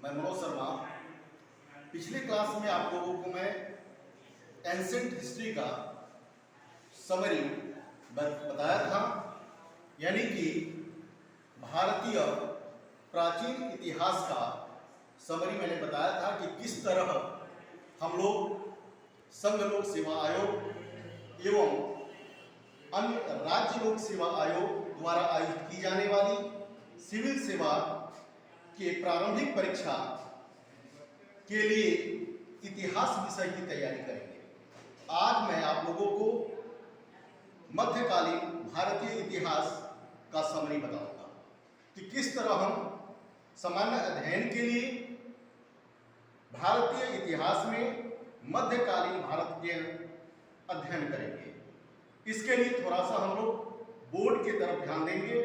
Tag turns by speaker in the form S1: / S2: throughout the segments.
S1: मैं मनोज शर्मा। पिछले क्लास में आप लोगों को मैं एंसेंट हिस्ट्री का समरी बताया था, यानी कि भारतीय प्राचीन इतिहास का समरी मैंने बताया था कि किस तरह हम लोग संघ लोक सेवा आयोग एवं अन्य राज्य लोक सेवा आयोग द्वारा आयोजित की जाने वाली सिविल सेवा के प्रारंभिक परीक्षा के लिए इतिहास विषय की तैयारी करेंगे। आज मैं आप लोगों को मध्यकालीन भारतीय इतिहास का समरी बताऊंगा कि किस तरह हम सामान्य अध्ययन के लिए भारतीय इतिहास में मध्यकालीन भारत के अध्ययन करेंगे। इसके लिए थोड़ा सा हम लोग बोर्ड की तरफ ध्यान देंगे।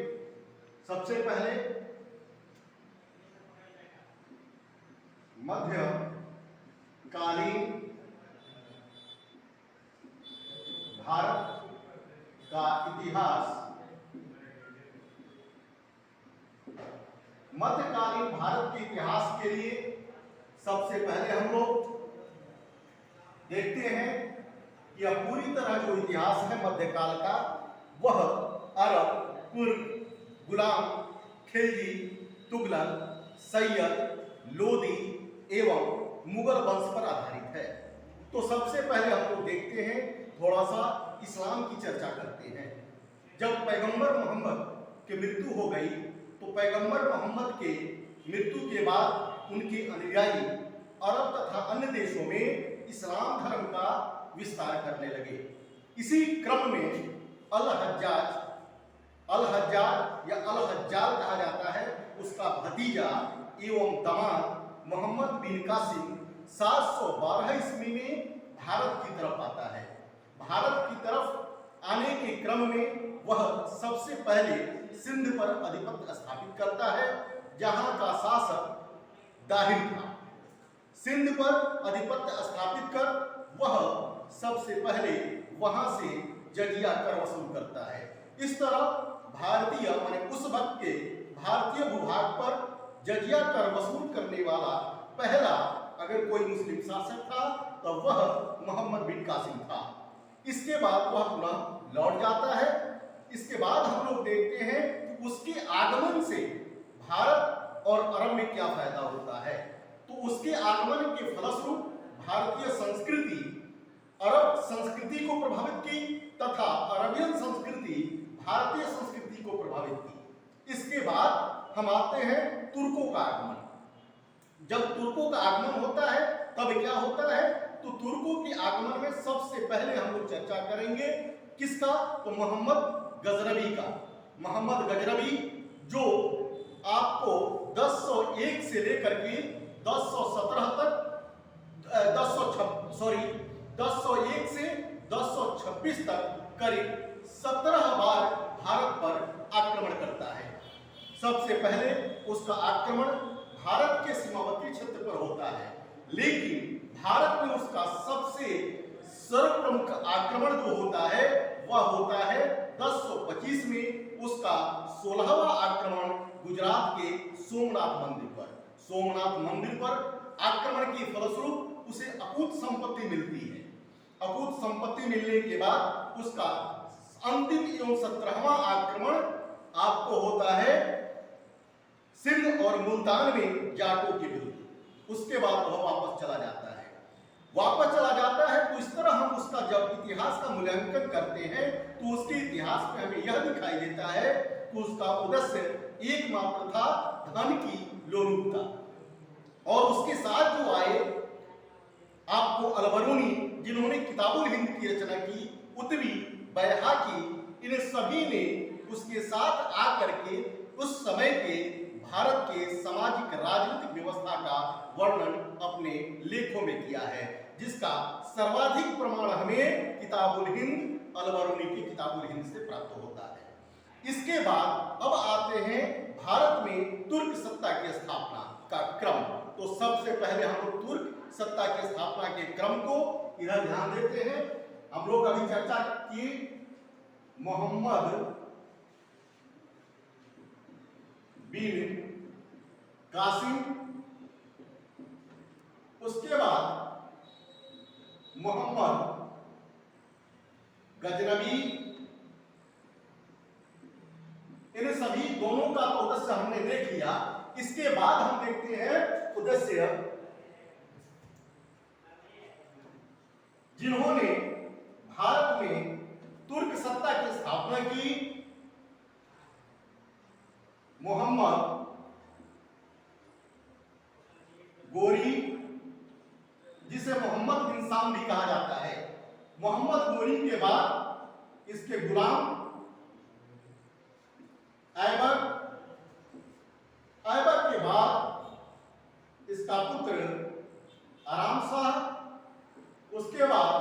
S1: सबसे पहले मध्यकालीन भारत का इतिहास। मध्यकालीन भारत के इतिहास के लिए सबसे पहले हम लोग देखते हैं कि यह पूरी तरह जो इतिहास है मध्यकाल का, वह अरब, तुर्क, गुलाम, खिलजी, तुगलक, सैयद, लोदी एवं मुगल वंश पर आधारित है। तो सबसे पहले हम लोग देखते हैं, थोड़ा सा इस्लाम की चर्चा करते हैं। जब पैगंबर मोहम्मद की मृत्यु हो गई तो पैगंबर मोहम्मद के मृत्यु के बाद उनके अनुयायी अरब तथा अन्य देशों में इस्लाम धर्म का विस्तार करने लगे। इसी क्रम में अल हज्जाज या अल हज्जाल कहा जाता है, उसका भतीजा एवं दामाद मोहम्मद बिन कासिम 712 ईस्वी में भारत की तरफ आता है। भारत की तरफ आने के क्रम में वह सबसे पहले सिंध पर आधिपत्य स्थापित करता है, जहां का शासक दाहिर था। सिंध पर आधिपत्य स्थापित कर वह सबसे पहले वहां से जजिया कर वसूल करता है। इस तरह भारतीय माने उस वक्त के भारतीय भूभाग पर जजिया कर वसूल करने वाला पहला अगर कोई मुस्लिम शासक था तो वह मोहम्मद बिन कासिम था। इसके बाद वह पुनः लौट जाता है। इसके बाद हम लोग देखते हैं कि उसके आगमन से भारत और अरब में क्या फायदा होता है। तो उसके आगमन के फलस्वरूप भारतीय संस्कृति अरब संस्कृति को प्रभावित की तथा अरबियन संस्कृति भारतीय संस्कृति को प्रभावित की। इसके बाद हम आते हैं तुर्कों का आगमन। जब तुर्कों का आगमन होता है तब क्या होता है, तो तुर्कों के आगमन में सबसे पहले हम लोग चर्चा करेंगे किसका, तो मोहम्मद गजनवी का। मोहम्मद गजनवी जो आपको 1001 से लेकर के 1017 तक 1001 से 1026 तक करीब 17 बार भारत पर आक्रमण करता है। सबसे पहले उसका आक्रमण भारत के सीमावर्ती क्षेत्र पर होता है, लेकिन भारत में उसका सबसे सर्वप्रमुख आक्रमण जो होता है वह होता है 1025 में उसका 16वां आक्रमण गुजरात के सोमनाथ मंदिर पर। सोमनाथ मंदिर पर आक्रमण के फलस्वरूप उसे अकूत संपत्ति मिलती है। अकूत संपत्ति मिलने के बाद उसका अंतिम एवं 17वां आक्रमण आपको होता है सिंध और मुल्तान में जाटों के विरुद्ध। उसके बाद वह वापस चला जाता है। तो इस तरह हम उसका जब इतिहास का मूल्यांकन करते हैं तो उसके इतिहास में हमें यह दिखाई देता है कि उसका उद्देश्य एकमात्र था धन की लोलुपता। और उसके साथ जो आए आपको अलबरूनी, जिन्होंने किताबुल हिंद की रचना की, उतवी, बैहाकी, इन सभी ने उसके साथ आकर के उस समय के भारत के सामाजिक राजनीतिक व्यवस्था का वर्णन अपने लेखों में किया है, जिसका सर्वाधिक प्रमाण हमें किताबुल हिंद, अलबरूनी की किताबुल हिंद से प्राप्त होता है। इसके बाद अब आते हैं भारत में तुर्क सत्ता की स्थापना का क्रम। तो सबसे पहले हम लोग तुर्क सत्ता की स्थापना के क्रम को इधर ध्यान देते हैं। हम लोग अभी चर्चा की मोहम्मद बिन कासिम उसके बाद मोहम्मद गजनबी, इन सभी दोनों का तो उद्देश्य हमने देख लिया। इसके बाद हम देखते हैं उद्देश्य जिन्होंने भारत में तुर्क सत्ता की स्थापना की। मोहम्मद गोरी, जिसे मोहम्मद बिन साम भी कहा जाता है। मोहम्मद गोरी के बाद इसके गुलाम ऐबक, ऐबक के बाद इसका पुत्र आराम शाह, उसके बाद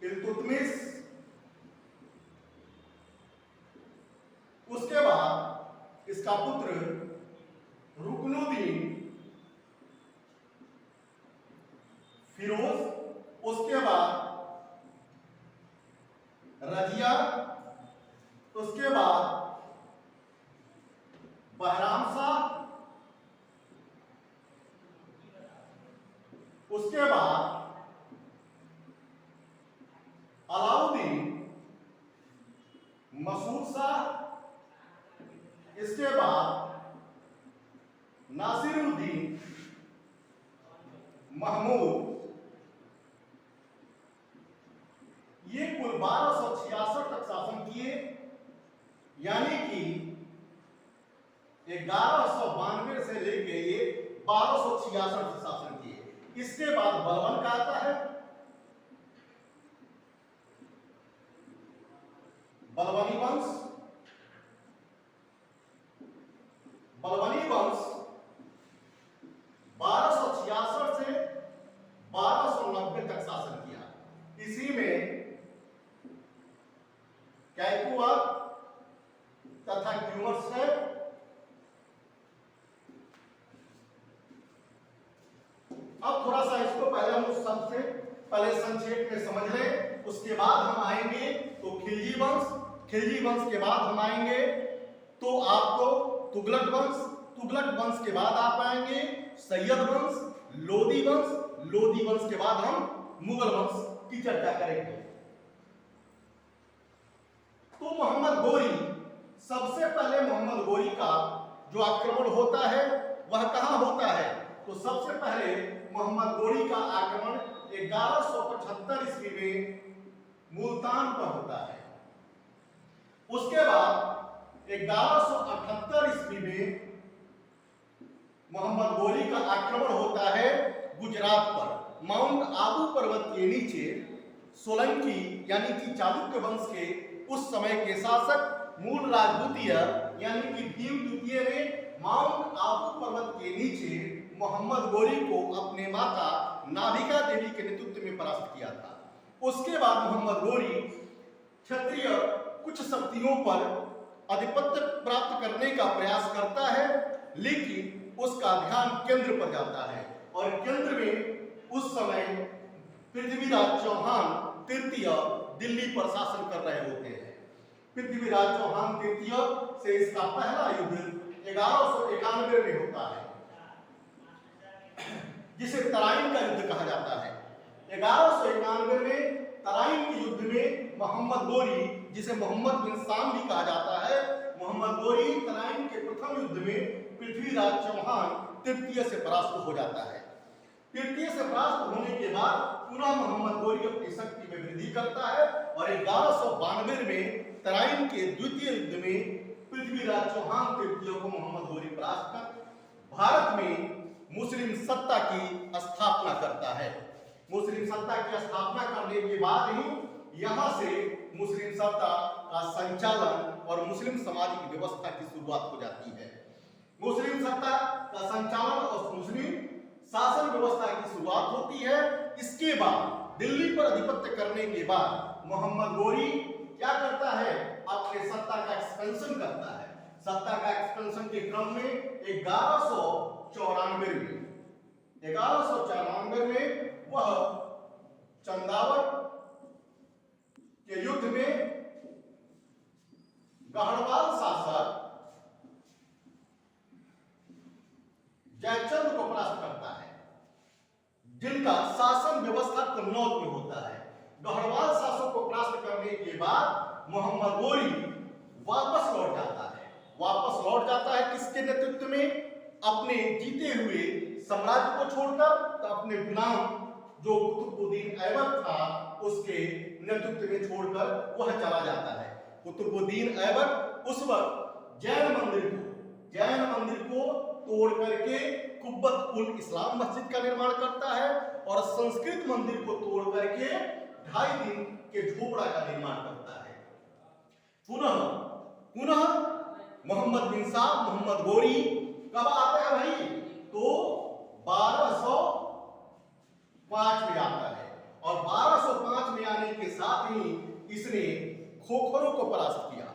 S1: इल्तुतमिश, उसके बाद इसका पुत्र रुकनुद्दीन फिरोज, उसके बाद रजिया, उसके बाद बहराम शाह, उसके बाद अलाउद्दीन मसूद शाह, इसके बाद नासिरुद्दीन महमूद। ये कुल 1266 तक शासन किए, यानी कि 1192 से लेके ये 1266 तक शासन किए। इसके बाद बलबन का आता है। बलबनी वंश, बलबनी वंश 1266 से 1290 तक शासन किया। इसी में कैकुआ तथा क्यूमर्स है। अब थोड़ा सा इसको पहले हम उस सबसे पहले संक्षेप में समझ लें, उसके बाद हम आएंगे तो खिलजी वंश, खिलजी वंश के बाद हम आएंगे तो आपको तुगलक वंश, तुगलक वंश के बाद आप आएंगे सैयद वंश, लोदी वंश, लोदी वंश के बाद हम मुगल वंश की चर्चा करेंगे। तो मोहम्मद गोरी, सबसे पहले मोहम्मद गोरी का जो आक्रमण होता है वह कहां होता है? तो सबसे पहले मोहम्मद गोरी का आक्रमण 1175 ईस्वी में मुल्तान पर होता है। उसके बाद 1178 ईस्वी में मोहम्मद गोरी का आक्रमण होता है गुजरात पर। माउंट आबू पर्वत के नीचे सोलंकी यानी कि चालुक्य वंश के उस समय के शासक मूलराज द्वितीय यानी कि भीम द्वितीय ने माउंट आबू पर्वत के नीचे मोहम्मद गोरी को अपने माता नाभिका देवी के नेतृत्व में परास्त किया था। उसके बाद मोहम्मद गोरी क्षत्रिय कुछ शक्तियों पर आधिपत्य प्राप्त करने का प्रयास करता है, लेकिन उसका ध्यान केंद्र पर जाता है और केंद्र में उस समय पृथ्वीराज चौहान तृतीय दिल्ली पर शासन कर रहे होते हैं। पृथ्वीराज चौहान तृतीय से इसका पहला युद्ध 1191 में होता है, जिसे तराइन का युद्ध कहा जाता है। 1191 में तराइन के युद्ध में मोहम्मद गोरी, जिसे मोहम्मद बिन साम भी कहा जाता है, मोहम्मद गोरी तराइन के प्रथम युद्ध में पृथ्वीराज चौहान तृतीय से परास्त हो जाता है। तृतीय से परास्त होने के बाद पुनः मोहम्मद गोरी अपनी शक्ति में वृद्धि करता है और 1192 में तराइन के द्वितीय युद्ध में पृथ्वीराज चौहान तृतीय को मोहम्मद गोरी परास्त कर भारत में मुस्लिम सत्ता की स्थापना करता है। मुस्लिम सत्ता की स्थापना करने के बाद ही यहाँ से मुस्लिम सत्ता का संचालन और मुस्लिम समाज की व्यवस्था की शुरुआत हो जाती है। मुस्लिम सत्ता का संचालन और मुस्लिम शासन व्यवस्था की शुरुआत होती है। इसके बाद दिल्ली पर आधिपत्य करने के बाद मोहम्मद गोरी क्या करता है? अपने सत्ता का एक्सपेंशन करता है। सत्ता का एक्सपेंशन के क्रम में 1194 में वह चंदावत के युद्ध में गढ़वाल शासक जयचंद को परास्त करता है। जिनका शासन व्यवस्था कन्नौज में होता है। गढ़वाल शासक को परास्त करने के बाद मोहम्मद गोरी वापस लौट जाता है। वापस लौट जाता है किसके नेतृत्व में? अपने जीते हुए साम्राज्य को छोड़कर, तो अपने गुलाम जो कुतुबुद्दीन ऐबक था उसके नेतृत्व में छोड़कर वह चला जाता है। कुतुबुद्दीन ऐबक उस वक्त जैन मंदिर को तोड़ करके कुब्बत उल इस्लाम मस्जिद का निर्माण करता है और संस्कृत मंदिर को तोड़ करके 2.5 दिन के झोपड़ा का निर्माण करता है। पुनः मोहम्मद बिन साहब, मोहम्मद गोरी कब आता है भाई? तो 1205 में आता है और 1205 में आने के साथ ही इसने खोखरों को परास्त किया।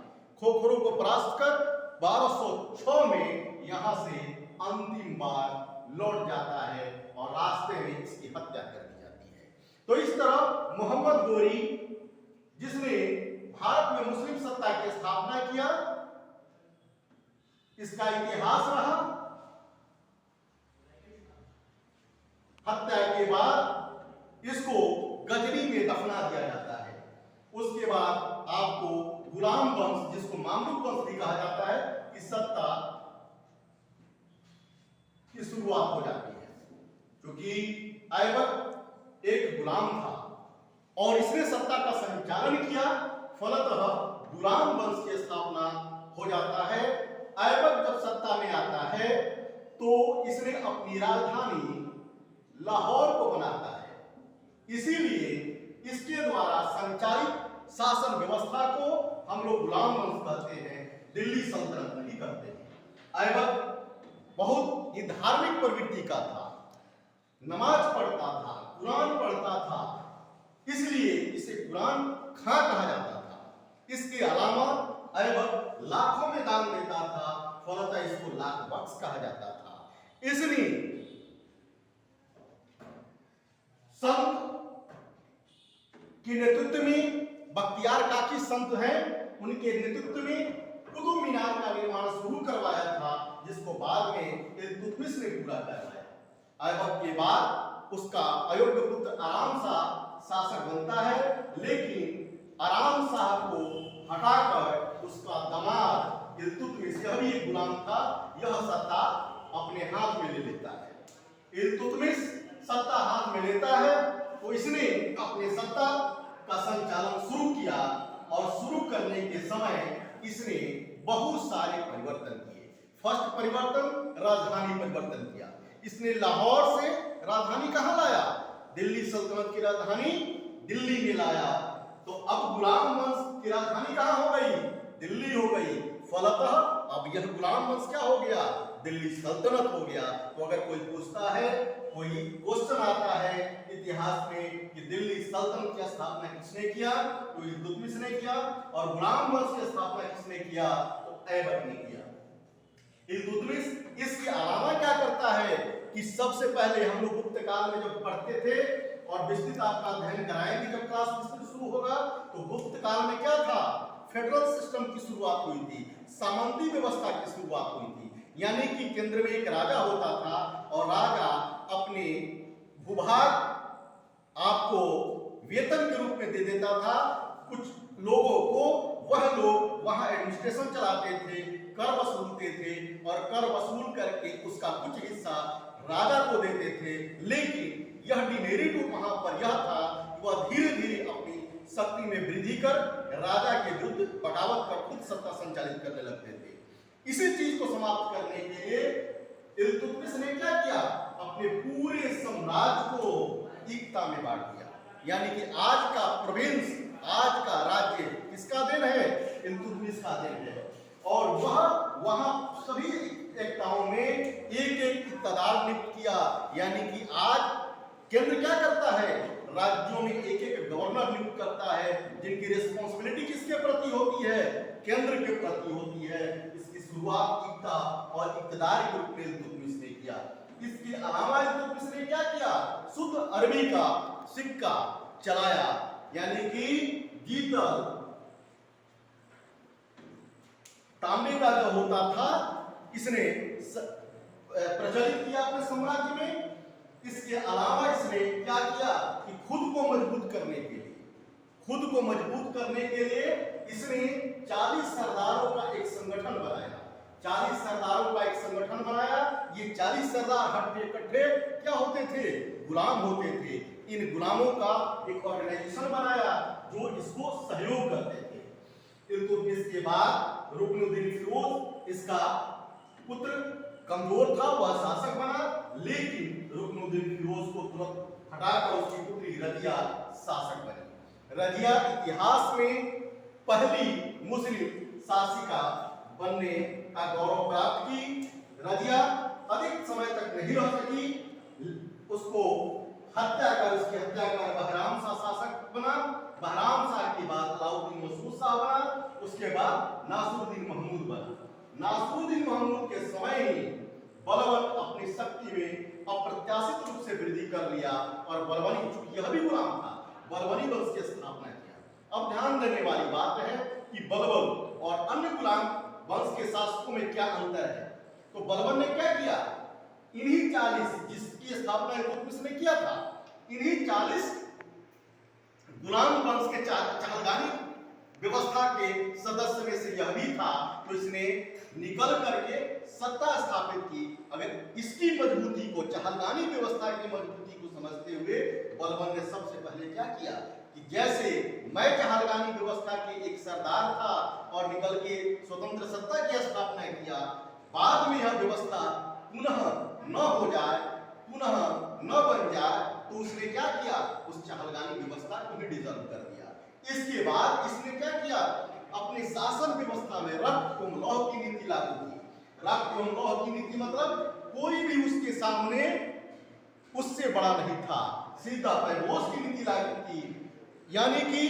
S1: खोखरों को परास्त कर 1206 में यहां से अंतिम बार लौट जाता है और रास्ते में इसकी हत्या कर दी जाती है। तो इस तरह मोहम्मद गोरी, जिसने भारत में मुस्लिम सत्ता की स्थापना किया, इसका इतिहास रहा। हत्या के बाद इसको गजनी में दफना दिया जाता है। उसके बाद आपको गुलाम वंश, जिसको मामलुक वंश भी कहा जाता है, इस सत्ता की शुरुआत हो जाती है। क्योंकि ऐबक एक गुलाम था और इसने सत्ता का संचालन किया, फलतः गुलाम वंश की स्थापना हो जाता है। ऐबक जब सत्ता में आता है तो इसने अपनी राजधानी लाहौर को बनाता है। इसीलिए इसके द्वारा संचालित शासन व्यवस्था को हम लोग गुलाम वंश कहते हैं, दिल्ली सल्तनत नहीं कहते हैं। ऐबक बहुत ही धार्मिक प्रवृत्ति का था, नमाज पढ़ता था, कुरान पढ़ता था, इसलिए इसे कुरान खां कहा जाता था। इसके अलावा ऐबक लाखों में दान देता था, फलतः इसको लाख बख्श कहा जाता था। इसलिए संत के नेतृत्व में, बख्तियार काकी संत हैं, उनके नेतृत्व में कुतुब मीनार का निर्माण शुरू करवाया था, जिसको बाद में इल्तुतमिश ने पूरा करवाया। ऐबक के बाद उसका अयोग्य पुत्र आराम शाह शासक बनता है, लेकिन आराम शाह को हटाकर उसका दामाद इल्तुतमिश, यह भी एक गुलाम था, यह सत्ता अपने हाथ में ले लेता है। इल्तुतमिश सत्ता हाथ में लेता है तो इसने अपने सत्ता का संचालन शुरू किया और शुरू करने के समय इसने बहुत सारे परिवर्तन किए। फर्स्ट परिवर्तन, राजधानी परिवर्तन किया। इसने लाहौर से राजधानी कहां लाया? दिल्ली सल्तनत की राजधानी दिल्ली में लाया। तो अब गुलाम वंश की राजधानी कहां हो गई? दिल्ली हो गई। फलतः अब यह गुलाम वंश क्या हो गया? दिल्ली सल्तनत हो गया। तो अगर कोई पूछता है, कोई क्वेश्चन आता है इतिहास में कि दिल्ली सल्तनत की स्थापना किसने किया, तो इल्तुतमिश ने किया, और गुलाम वंश की स्थापना किसने किया, तो ऐबक ने किया। इल्तुतमिश इसके अलावा क्या करता है कि सबसे पहले हम लोग गुप्त काल में जब पढ़ते थे, और विस्तृत आपका अध्ययन कराएंगे जब क्लास विस्तृत शुरू होगा, तो गुप्त काल में क्या था? फेडरल सिस्टम की शुरुआत हुई थी, सामंती व्यवस्था की शुरुआत हुई थी। यानी कि केंद्र में एक राजा होता था और राजा अपने भूभाग आपको वेतन के रूप में दे देता था कुछ लोगों को। वह लोग वहां एडमिनिस्ट्रेशन चलाते थे, कर वसूलते थे, और कर वसूल करके उसका कुछ हिस्सा राजा को देते थे। लेकिन यह डिमेरिट वहां पर यह था कि वह धीरे धीरे अपनी शक्ति में वृद्धि कर राजा के विरुद्ध बगावत कर खुद सत्ता संचालित करने लगते थे। इसी चीज को समाप्त करने के लिए इल्तुतमिश ने क्या किया? अपने पूरे साम्राज्य को एकता में बांट दिया। यानी कि आज का प्रोविंस, आज का राज्य किसका देन है? इल्तुतमिश का देन है। और वहां सभी एकताओं में एक एक इक़्तिदार नियुक्त किया। यानी कि आज केंद्र क्या करता है? राज्यों में एक एक गवर्नर नियुक्त करता है, जिनकी रिस्पॉन्सिबिलिटी किसके प्रति होती है? केंद्र के प्रति होती है। इसकी शुरुआत एकता और इक़्तिदार के रूप में इल्तुतमिश ने किया। इसके अलावा इल्तुतमिश ने क्या किया? शुद्ध अरबी का सिक्का चलाया, यानी कि गीतल तांबे का जो होता था, इसने प्रचलित किया अपने साम्राज्य में। इसके अलावा इसने क्या किया कि खुद को मजबूत करने के लिए इसने 40 सरदारों का एक संगठन बनाया। 40 सरदारों का एक संगठन बनाया। ये 40 सरदार हट्टे कट्टे क्या होते थे? गुलाम होते थे। इन गुलामों का एक ऑर्गेनाइजेशन बनाया जो इसको सहयोग करते थे। इल्तुतमिश के बाद रुकनुद्दीन फिरोज, इसका पुत्र कमजोर था, वह शासक बना, लेकिन रुकनुद्दीन फिरोज को तुरंत हटाकर उसकी पुत्री रजिया शासक बनी। रजिया इतिहास में पहली मुस्लिम शासिका बनने का गौरव प्राप्त की। रजिया अधिक समय तक नहीं रह सकी, उसकी हत्या कर बहराम शाह शासक बना। बहराम शाह के बाद अलाउद्दीन मसूद शाह बना। उसके बाद नासिरुद्दीन महमूद बना। नासिरुद्दीन महमूद के समय ही बलबन अपनी शक्ति में अप्रत्याशित रूप से वृद्धि कर लिया और बलबनी, चूंकि यह भी गुलाम था, बलबनी वंश की स्थापना किया। अब ध्यान देने वाली बात है कि बलबन और अन्य गुलाम वंश के शासकों में क्या अंतर है। तो बलबन ने क्या किया? इन्हीं 40 जिसकी स्थापना इल्तुतमिश ने किया था, इन्हीं 40 गुलाम वंश के चहलगानी व्यवस्था के सदस्य में से यह भी था। तो इसने निकल करके सत्ता स्थापित की। अगर इसकी मजबूती को, चहलगानी व्यवस्था की मजबूती को समझते हुए बलबन ने सबसे पहले क्या किया कि जैसे मैं चहलगानी व्यवस्था के एक सरदार था और निकल के स्वतंत्र सत्ता की स्थापना किया, बाद में यह व्यवस्था पुनः न हो जाए, पुनः न बन जाए, तो उसने क्या किया? उस चहलगानी व्यवस्था को भी डिसॉल्व कर दिया। इसके बाद इसने क्या किया? अपने शासन व्यवस्था में रक्त एवं लौह की नीति लागू की। रक्त एवं लौह की नीति मतलब कोई भी उसके सामने उससे बड़ा नहीं था। सीधा पैरोज की नीति लागू की, यानी कि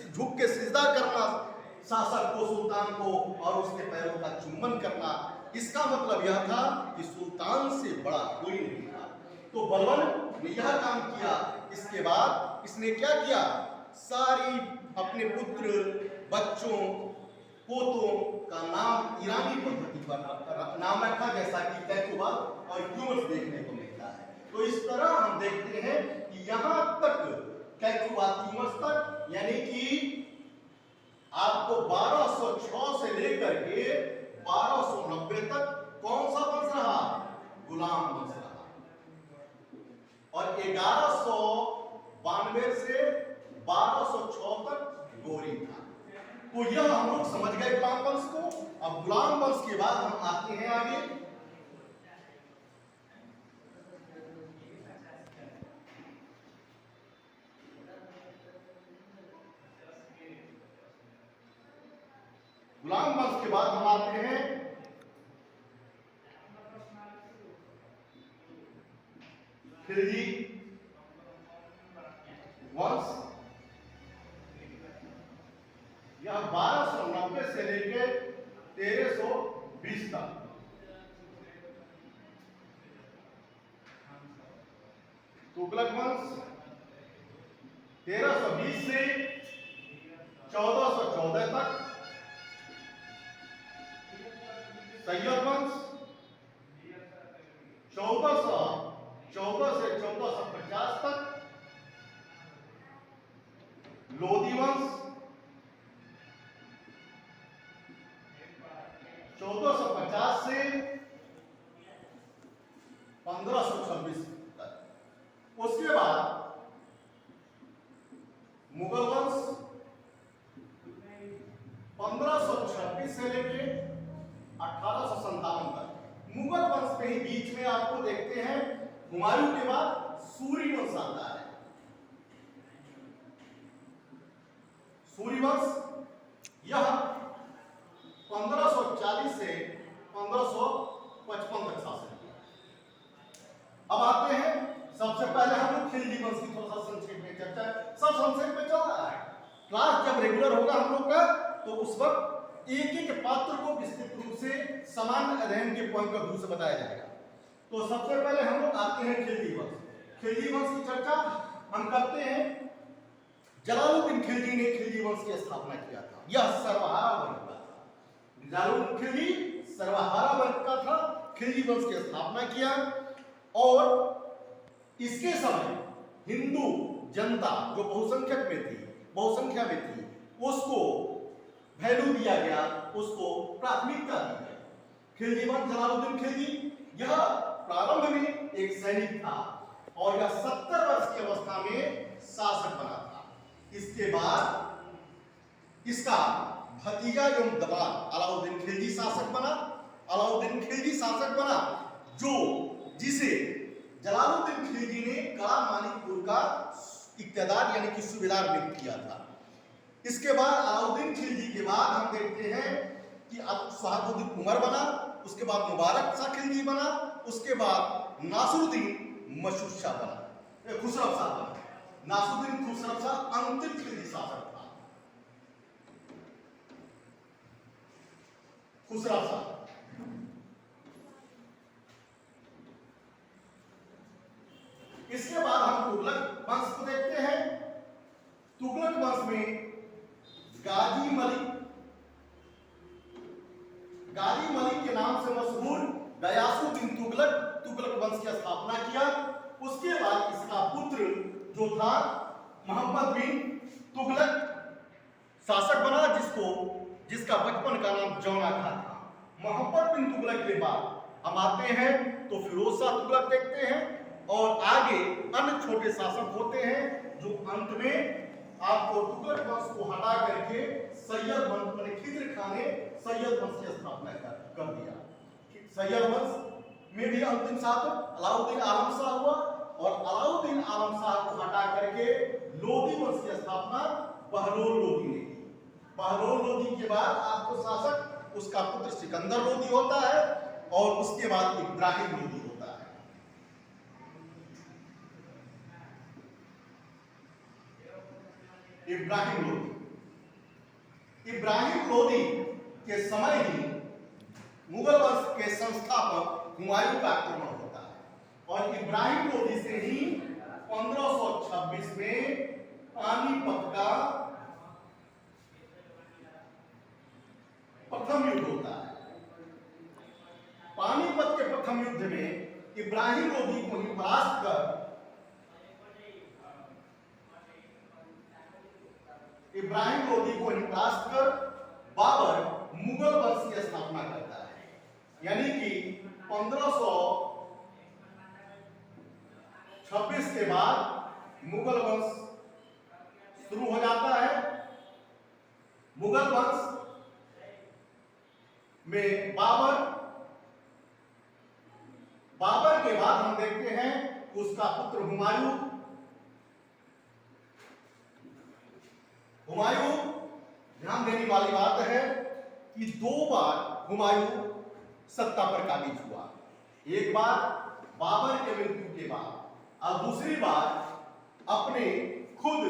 S1: झुक के सिजदा करना शासक को, सुल्तान को, और उसके पैरों का चुम्बन करना। इसका मतलब यह था कि सुल्तान से बड़ा कोई नहीं था। तो बलबन ने यह काम किया। इसके बाद इसने क्या किया? सारी अपने पुत्र, बच्चों, पोतों का नाम ईरानी पद्धति पर नाम रखा, जैसा कि कैकुबा और क्यूमस देखने को मिलता है। तो इस तरह हम देखते हैं कि यहाँ तक कैकुबा क्यूमस तक, यानी कि आपको 1206 से लेकर के 1290 तक कौन सा वंश रहा? गुलाम वंश रहा। और 1192 से 1206 तक गोरी था। तो यह हम लोग समझ गए गुलाम वंश को। अब गुलाम वंश के बाद हम आते हैं आगे। गुलाम वंश के बाद हम आते हैं खिलजी वंश। यह 1290 से लेकर 1320 तक। तुगलक वंश 1320 से 1414 तक। सैयद वंश 1414 से 1450 तक। लोधी वंश 1450 से 1526 तक। उसके बाद मुगल वंश 1526 से लेके 1857 तक। मुगल वंश में ही बीच में आपको देखते हैं हुमायूं के बाद सूरी वंश आता है। सूरी वंश यह 1540 से 1555 तक शासन किया। अब आते हैं, सबसे पहले हम लोग खिलजी वंश की थोड़ा सा संक्षेप में चर्चा, सब संक्षेप में चल रहा है। क्लास जब रेगुलर होगा हम लोग का, तो उस वक्त एक एक पात्र को विस्तृत रूप से समान अध्ययन के पॉइंट ऑफ व्यू से बताया जाएगा। तो सबसे पहले हम लोग आते हैं खिलजी वंश। खिलजी वंश की चर्चा हम करते हैं। जलालुद्दीन खिलजी ने खिलजी वंश की स्थापना किया था। यह सर्वहारा वर्ग का था। जलालुद्दीन खिलजी सर्वहारा वर्ग का था। खिलजी वंश की स्थापना किया और इसके समय हिंदू जनता जो बहुसंख्या में थी, उसको वैल्यू दिया गया, उसको प्राथमिकता दी गई। खिलजीवन जलालुद्दीन खिलजी यह प्रारंभ में एक सैनिक था और यह 70 वर्ष की अवस्था में शासक बना था। इसके बाद इसका भतीजा एवं दमाद अलाउद्दीन खिलजी शासक बना। अलाउद्दीन खिलजी शासक बना जिसे जलालुद्दीन खिलजी ने कला मानिकपुर का इक्तदार यानी कि सूबेदार नियुक्त किया था। इसके बाद अलाउद्दीन खिलजी के बाद हम देखते हैं कि शहाबुद्दीन उमर बना, उसके बाद मुबारक शाह खिलजी बना, उसके बाद नासिरुद्दीन मशहूर शाह बना, खुसरो शाह बना। नासिरुद्दीन खुसरो शाह अंतिम खिलजी शासक था। खुसरो शाह इसके बाद हम तुगलक वंश को देखते हैं। तुगलक वंश में गाजी मलिक के नाम से मशहूर गयासुद्दीन तुगलक वंश की स्थापना किया। उसके बाद इसका पुत्र जो था मोहम्मद बिन तुगलक शासक बना, जिसका बचपन का नाम जौना खां था। मोहम्मद बिन तुगलक के बाद हम आते हैं तो फिरोज शाह तुगलक देखते हैं और आगे अन्य छोटे शासक होते हैं जो अंत में आपको तुगलक वंश को हटा करके सैयद वंश ने खिज्र खान ने सैयद वंश की स्थापना कर दिया। सैयद वंश में भी अंतिम शासक अलाउद्दीन आलम शाह हुआ और अलाउद्दीन आलम शाह को हटा करके लोदी वंश की स्थापना बहलोल लोदी ने की। बहलोल लोदी के बाद आपको शासक उसका पुत्र सिकंदर लोदी होता है और उसके बाद इब्राहिम लोदी होता है। इब्राहिम लोदी के समय ही मुगल वंश के संस्थापक हुमायूं का आक्रमण होता है और इब्राहिम लोदी से ही 1526 में पानीपत का प्रथम युद्ध होता है। पानीपत के प्रथम युद्ध में इब्राहिम लोदी को ही परास्त कर बाबर मुगल वंश की स्थापना करता है। यानी कि 1526 के बाद मुगल वंश शुरू हो जाता है। मुगल वंश में बाबर के बाद हम देखते हैं उसका पुत्र हुमायूं। ध्यान देने वाली बात है कि 2 बार हुमायूं सत्ता पर काबिज हुआ। एक बार बाबर के मृत्यु के बाद और दूसरी बार अपने खुद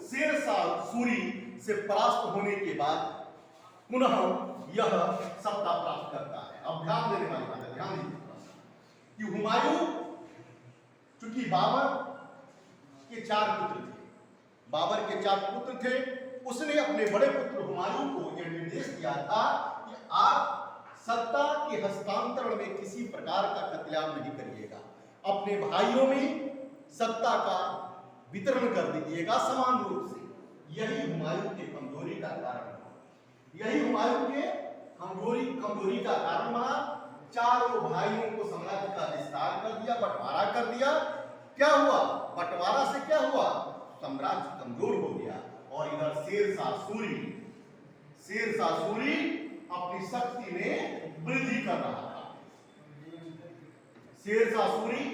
S1: शेर शाह सूरी से परास्त होने के बाद पुनः यह सत्ता प्राप्त करता है। अब ध्यान देने वाली बात है, ध्यान दीजिए कि हुमायूं चूंकि बाबर के 4 पुत्र थे, उसने अपने बड़े पुत्र हुमायूं को यह निर्देश दिया था कि आप सत्ता के हस्तांतरण में किसी प्रकार का कत्लेआम नहीं करिएगा, अपने भाइयों में सत्ता का वितरण कर दीजिएगा समान रूप से। यही हुमायूं के कमजोरी का कारण बना। चारों भाइयों को साम्राज्य का विस्तार कर दिया, बंटवारा कर दिया। क्या हुआ? बंटवारा से क्या हुआ? साम्राज्य कमजोर हो गया और इधर शेर शाह सूरी अपनी शक्ति में वृद्धि कर रहा था। शेर शाह सूरी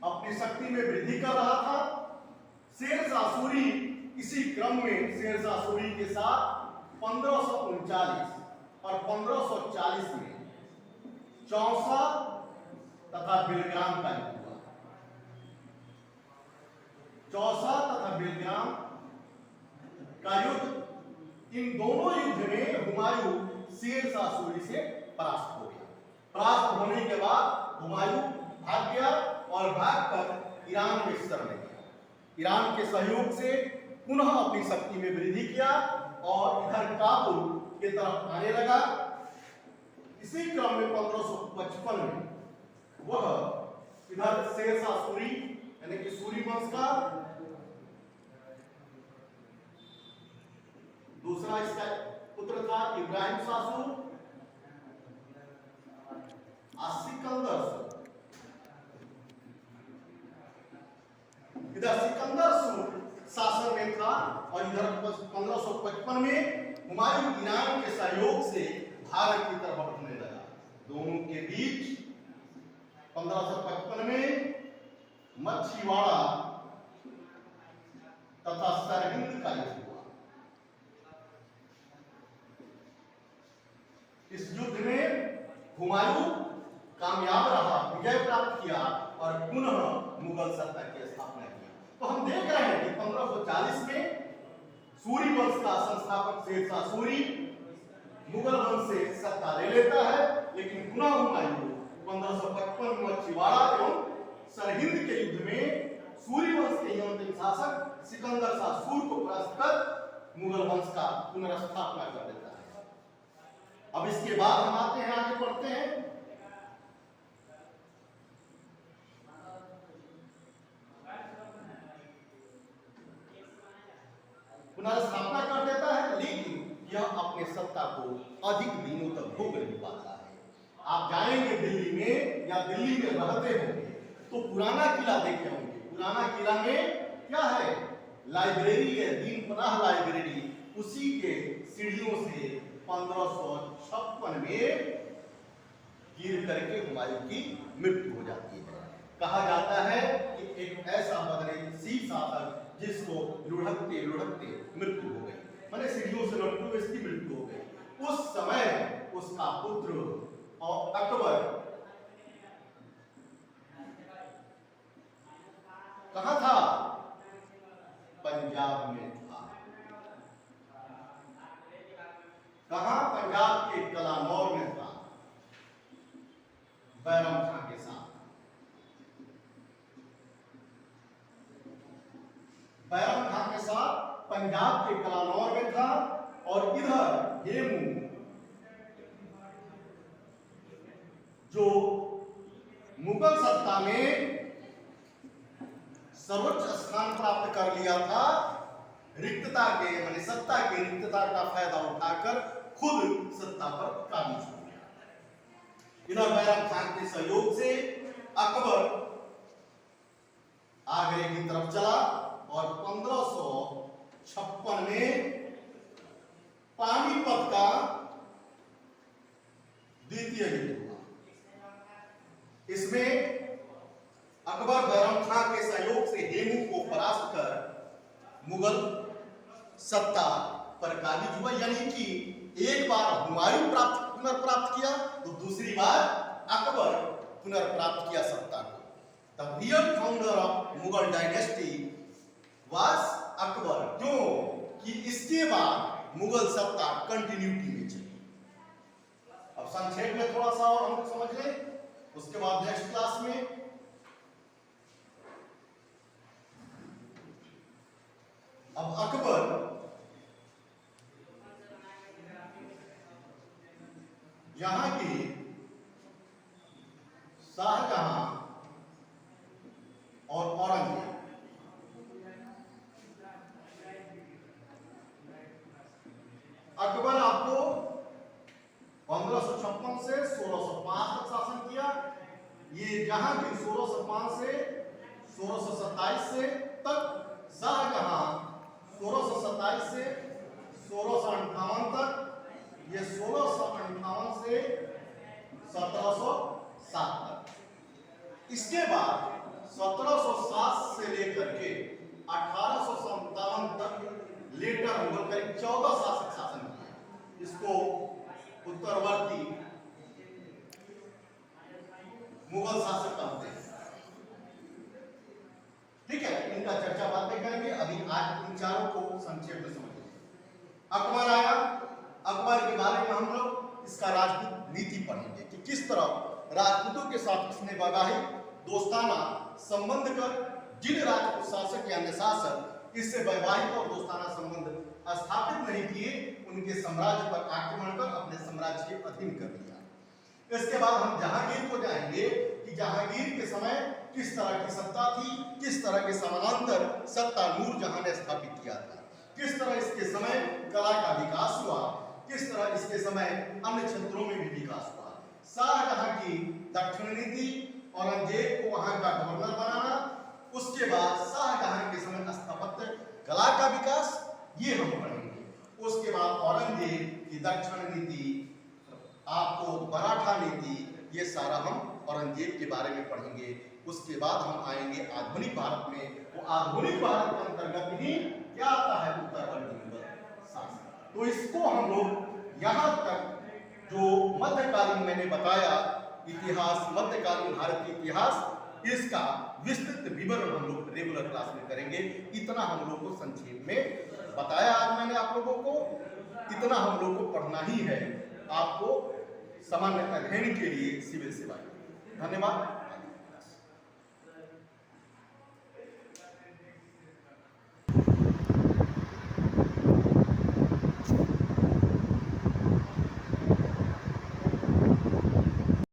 S1: अपनी शक्ति में वृद्धि कर रहा था। शेर शाह सूरी इसी क्रम में शेर शाह सूरी के साथ 1539 और 1540 में चौसा तथा बेलग्राम का युद्ध हुआ। चौसा तथा बेलग्राम का युद्ध, इन दोनों युद्ध में हुमायूं शेर शाह सूरी से परास्त हो गया। परास्त होने के बाद हुमायूं भाग गया और भागकर ईरान में शरण ले गया। ईरान के सहयोग से पुनः अपनी शक्ति में वृद्धि किया और इधर काबुल की तरफ आने लगा। इस इसी क्रम में 1555 में वह इधर शेरशाह सूरी यानी कि सूरी वंश का दूसरा इसका पुत्र था इब्राहिम शाह सिकंदर। इधर सिकंदर शासन में था और इधर 1555 में हुमायूं ईरान के सहयोग से भारत की तरफ बढ़ने लगा। दोनों के बीच 1555 में मच्छीवाड़ा तथा सरहिंद का युद्ध हुआ। इस युद्ध में हुमायूं कामयाब रहा, विजय प्राप्त किया और पुनः मुगल सत्ता की स्थापना की। तो हम देख रहे हैं कि 1540 में सूरी वंश का संस्थापक शेरशाह सूरी मुगल वंश से सत्ता ले लेता है, लेकिन पुनः हुमायूं 1555 में मच्छीवाड़ा एवं सरहिंद के युद्ध में सूरी वंश के अंतिम शासक सिकंदर शाह सूर को परास्त कर मुगल वंश का पुनर्स्थापना कर देता है। अब इसके बाद हम आते हैं, आगे बढ़ते हैं। पुनर्स्थापना कर देता है, लेकिन यह अपने सत्ता को अधिक दिनों तक भोग नहीं पाता है। आप जाएंगे दिल्ली में या दिल्ली में रहते होंगे तो पुराना किला देखे होंगे। पुराना किला में क्या है? लाइब्रेरी है, दीनपनाह लाइब्रेरी। उसी के सीढ़ियों से 1556 में गिर करके हुमायूं की मृत्यु हो जाती है। कहा जाता है कि एक ऐसा बदनसीब शासक जिसको लुढ़कते लुढ़कते मृत्यु हो गई, माने सीढ़ियों से लुढ़कते हुए इसकी मृत्यु हो गई। उस समय उसका पुत्र और अकबर कहां था? पंजाब में था। कहां? पंजाब के कलानौर में था, बैरम खां के साथ। बैरम खां के साथ पंजाब के कलानौर में था और इधर हेमू जो मुगल सत्ता में सर्वोच्च स्थान प्राप्त कर लिया था, रिक्तता के माने सत्ता की रिक्तता का फायदा उठाकर खुद सत्ता पर काबिज हो गया। इधर बैरम खान के सहयोग से अकबर आगरे की तरफ चला और 1556 में पानीपत का द्वितीय युद्ध हुआ। इसमें अकबर बैरम खां के सहयोग से हेमू को परास्त कर मुगल सत्ता पर काबिज हुआ। यानी कि एक बार हुमायूं पुनर्प्राप्त किया तो दूसरी बार अकबर पुनर्प्राप्त किया सत्ता को। The real founder of Mughal dynasty was Akbar. क्यों? कि इसके बाद मुगल सत्ता कंटिन्यूटी में चली। अब संक्षेप में थोड़ा सा और हम समझ लें, उसके बाद नेक्स्ट क्लास में अब अकबर यहां की शाहजहां और औरंगजेब अकबर आपको 1556 से 1605 तक शासन किया। ये जहां की 1605 से 1627 से तक, शाहजहां 1627 से 1658 तक, ये 1658 से 1707 तक। इसके बाद 1707 से लेकर के 1857 तक लेटर मुगल करीब 14 शासक शासन किए। इसको उत्तरवर्ती मुगल शासक कहते हैं। ठीक है, इनका चर्चा बाद में करेंगे। अभी आज इन चारों को संक्षेप में समझिए। अकबर आया, अकबर के बारे में हम लोग इसका राजपूत नीति पढ़ेंगे कि किस तरह राजपूतों के साथ इसने वैवाहिक दोस्ताना संबंध कर जिन राजपूत शासक या निशासक इससे वैवाहिक और दोस्ताना संबंध स्थापित नहीं किए, उनके साम्राज्य पर आक्रमण कर अपने साम्राज्य के अधीन कर लिया। इसके बाद हम जहांगीर को जाएंगे कि जहांगीर के समय किस तरह की सत्ता थी, किस तरह के समानांतर सत्ता नूरजहां ने स्थापित किया था, किस तरह इसके समय कला का विकास हुआ, किस तरह इसके समय अन्य क्षेत्रों में भी विकास हुआ। शाहजहां की दक्षिण नीति, औरंगजेब को वहां का गवर्नर बनाना, उसके बाद शाहजहां के समय स्थापत्य कला का विकास, ये हम पढ़ेंगे। उसके बाद औरंगजेब की दक्षिण नीति, आपको मराठा नीति, ये सारा हम औरंगजेब के बारे में पढ़ेंगे। उसके बाद हम आएंगे आधुनिक भारत में। वो आधुनिक भारत के अंतर्गत ही क्या आता है, उत्तरवर्ती शासन। तो इसको हम लोग यहाँ तक जो मध्यकालीन मैंने बताया इतिहास, मध्यकालीन भारत की इतिहास, इसका विस्तृत विवरण हम लोग रेगुलर क्लास में करेंगे। इतना हम लोग को संक्षेप में बताया आज मैंने आप लोगों को, इतना हम लोग को पढ़ना ही है आपको सामान्य अध्ययन के लिए सिविल सेवा। धन्यवाद।